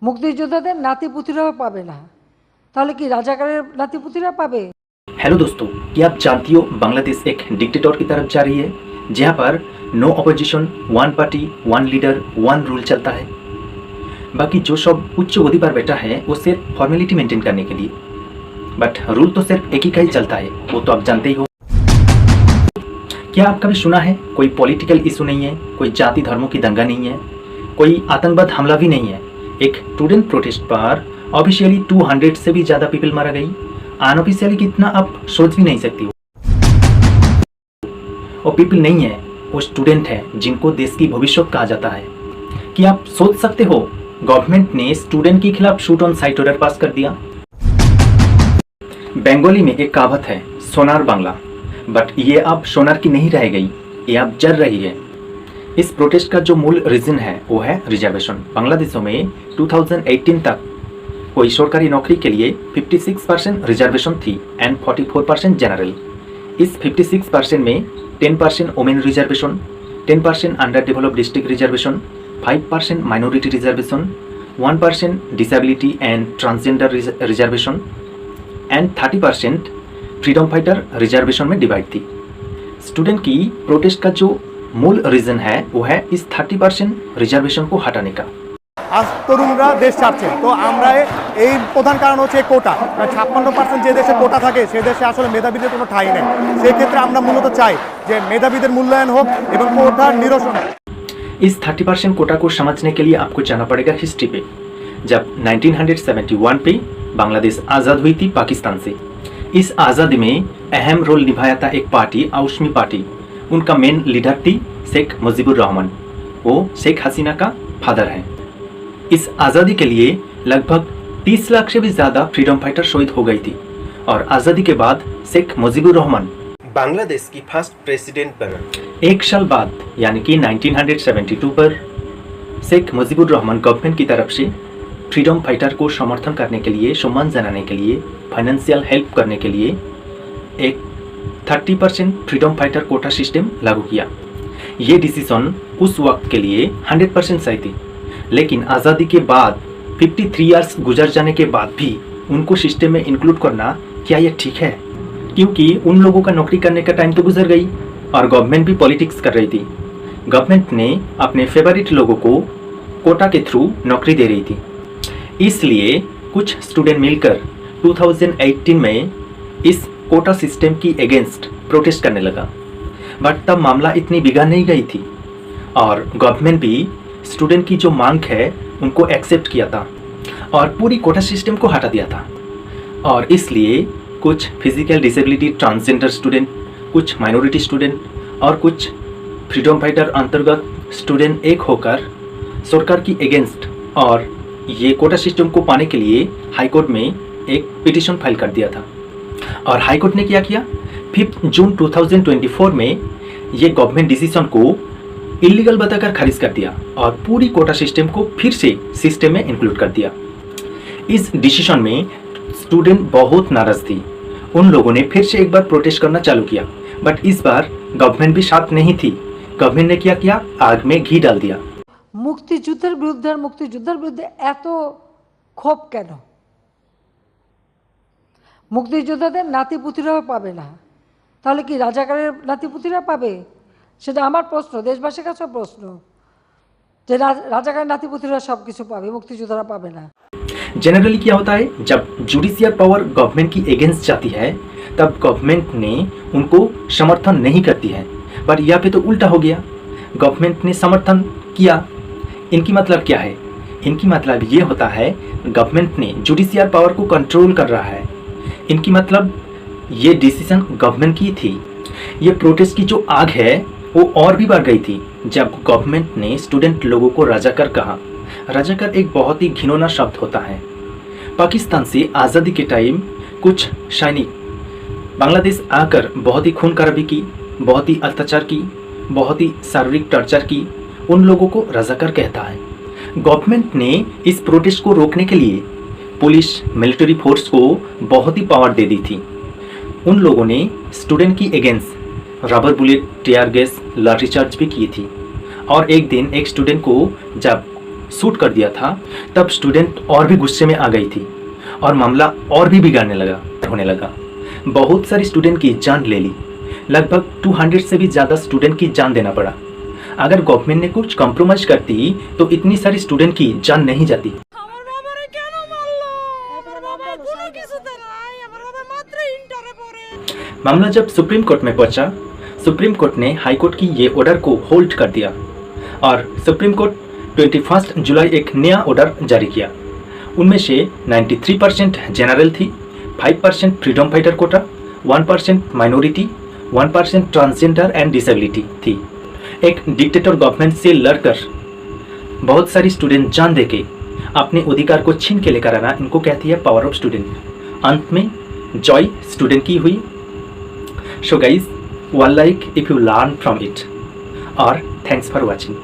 মুক্তিযোদ্ধাদের নাতিপুতিরাও পাবে না, তাহলে কি রাজাকারের নাতিপুতিরা পাবে? हेलो दोस्तों, क्या आप जानती हो बांग्लादेश एक डिक्टेटर की तरफ जा रही है जहां पर no opposition, one party, one leader, one rule चलता है। बाकी जो सब उच्च ओहदे पर बैठा है वो सिर्फ फॉर्मेलिटी मेंटेन करने के लिए, बट रूल तो सिर्फ एक ही का ही चलता है, वो तो आप जानते ही हो। क्या आप कभी सुना है कोई पॉलिटिकल इशू नहीं है, कोई जाति धर्मों की दंगा नहीं है, कोई आतंकवाद हमला भी नहीं है। एक स्टूडेंट प्रोटेस्ट पर ऑफिशियली 200 से भी ज़्यादा पीपल मारा गई, अनऑफिशियली कितना आप सोच भी नहीं सकती हो। वो पीपल नहीं है, वो स्टूडेंट है जिनको देश की भविष्य कहा जाता है। कि आप सोच सकते हो गवर्नमेंट ने स्टूडेंट के खिलाफ shoot on site order pass कर दिया। बंगाली में एक कहावत है, सोनार बांग्ला, बट ये अब सोनार की नहीं रह गई, ये अब जल रही है। इस प्रोटेस्ट का जो मूल रीजन है वो है रिजर्वेशन। बांग्लादेशों में 2018 तक कोई सरकारी नौकरी के लिए 56% रिजर्वेशन थी एंड 44% जनरल। इस 56% में 10% women reservation, 10% under developed district reservation, 5% minority reservation, 1% disability and transgender reservation and 30% freedom fighter reservation में डिवाइड थी। स्टूडेंट की प्रोटेस्ट का जो मूल रीजन है वो है इस 30% रिजर्वेशन को हटाने का। আজ তরুণরা দেশ ছাড়ছে, তো আমরা এই প্রধান কারণ হচ্ছে কোটা। 56% যে দেশে কোটা থাকে সে দেশে আসলে মেধাবীদের কোনো ঠাঁই নেই। সেক্ষেত্রে আমরা মূলত চাই যে মেধাবীদের মূল্যায়ন হোক এবং কোটার নিরসন। इस 30% कोटा को समझने के लिए आपको जाना पड़ेगा हिस्ट्री पे। जब 1971 पे बांग्लादेश आज़ाद हुई थी पाकिस्तान से, इस आज़ादी में अहम रोल निभाया था एक पार्टी, आउशमी पार्टी। उनका मेन लीडर थी शेख मुजीबुर रहमान, वो शेख हसीना का फादर है। इस आज़ादी के लिए लगभग 30 लाख से भी ज़्यादा फ्रीडम फाइटर शहीद हो गई थी और आज़ादी के बाद शेख मुजीबुर रहमान बांग्लादेश की फर्स्ट प्रेसिडेंट बना। एक साल बाद यानी कि 1972 पर शेख मुजीबुर रहमान गवर्नमेंट की तरफ से फ्रीडम फाइटर को समर्थन करने के लिए, सम्मान जनाने के लिए, फाइनेंशियल हेल्प करने के लिए एक 30% फ्रीडम फाइटर कोटा सिस्टम लागू किया। ये डिसीजन उस वक्त के लिए 100% सही थी, लेकिन आज़ादी के बाद 53 ईयर्स गुजर जाने के बाद भी उनको सिस्टम में इंक्लूड करना, क्या ये ठीक है? क्योंकि उन लोगों का नौकरी करने का टाइम तो गुजर गई और गवर्नमेंट भी पॉलिटिक्स कर रही थी। गवर्नमेंट ने अपने फेवरेट लोगों को कोटा के थ्रू नौकरी दे रही थी। इसलिए कुछ स्टूडेंट मिलकर 2018 में इस कोटा सिस्टम की अगेंस्ट प्रोटेस्ट करने लगा। बट तब मामला इतनी बिगड़ नहीं गई थी और गवर्नमेंट भी स्टूडेंट की जो मांग है उनको एक्सेप्ट किया था और पूरी कोटा सिस्टम को हटा दिया था। और इसलिए कुछ फिजिकल डिसेबिलिटी, ट्रांसजेंडर स्टूडेंट, कुछ माइनॉरिटी स्टूडेंट और कुछ फ्रीडम फाइटर अंतर्गत स्टूडेंट एक होकर सरकार की अगेंस्ट और ये कोटा सिस्टम को पाने के लिए हाई कोर्ट में एक पिटीशन फाइल कर दिया था। और हाई कोर्ट ने क्या किया, 5 जून 2024 में ये गवर्नमेंट डिसीजन को इलीगल बताकर खारिज कर दिया और पूरी कोटा सिस्टम को फिर से सिस्टम में इंक्लूड कर दिया। इस डिसीजन में स्टूडेंट बहुत नाराज थी। उन लोगों ने फिर से एक बार प्रोटेस्ट करना चालू किया, बट इस बार गवर्नमेंट भी साथ नहीं थी। गवर्नमेंट ने क्या किया, आग में घी डाल दिया। মুক্তিযুদ্ধের বিরুদ্ধে এত ক্ষোভ কেন? মুক্তিযোদ্ধাদের নাতিপুতিরাও পাবে না, তাহলে কি রাজাকারের নাতিপুতিরা পাবে? সেটা আমার প্রশ্ন, দেশবাসীর কাছে প্রশ্ন, যে রাজাকারের নাতিপুতিরা সব কিছু পাবে, মুক্তিযোদ্ধারা পাবে না। जनरली क्या होता है, जब जुडिशियल पावर गवर्नमेंट की अगेंस्ट जाती है तब गवर्नमेंट ने उनको समर्थन नहीं करती है। पर यहाँ पे तो उल्टा हो गया, गवर्नमेंट ने समर्थन किया। इनकी मतलब क्या है? इनकी मतलब ये होता है गवर्नमेंट ने जुडिशियल पावर को कंट्रोल कर रहा है। इनकी मतलब ये डिसीजन गवर्नमेंट की थी। ये प्रोटेस्ट की जो आग है वो और भी बढ़ गई थी जब गवर्नमेंट ने स्टूडेंट लोगों को राजाकर कहा। राजाकर एक बहुत ही घिनौना शब्द होता है। पाकिस्तान से आज़ादी के टाइम कुछ सैनिक बांग्लादेश आकर बहुत ही खून खराबी की, बहुत ही अत्याचार की, बहुत ही शारीरिक टॉर्चर की, उन लोगों को राजाकर कहता है। गवर्नमेंट ने इस प्रोटेस्ट को रोकने के लिए पुलिस, मिलिट्री फोर्स को बहुत ही पावर दे दी थी। उन लोगों ने स्टूडेंट की against rubber bullet, tear gas, lathi charge भी की थी। और एक दिन एक स्टूडेंट को जब शूट कर दिया था, तब स्टूडेंट और भी गुस्से में आ गई थी और मामला और भी बिगाड़ने होने लगा। बहुत सारी स्टूडेंट की जान ले ली, लगभग 200 से भी ज़्यादा स्टूडेंट की जान देना पड़ा। अगर गवर्नमेंट ने कुछ कॉम्प्रोमाइज़ करती तो इतनी सारी स्टूडेंट की जान नहीं जाती। मामला जब सुप्रीम कोर्ट में पहुंचा, सुप्रीम कोर्ट ने हाई कोर्ट की ये ऑर्डर को होल्ड कर दिया और सुप्रीम कोर्ट 21 जुलाई एक नया ऑर्डर जारी किया। उनमें से 93% जनरल थी, 5% freedom fighter quota, 1% minority, 1% transgender and disability थी। एक डिक्टेटर गवर्नमेंट से लड़कर बहुत सारी स्टूडेंट जान देके अपने अधिकार को छीन के लेकर आना, इनको कहती है पावर ऑफ स्टूडेंट। अंत में जॉय स्टूडेंट की हुई। So guys, one like if you learn from it, or thanks for watching.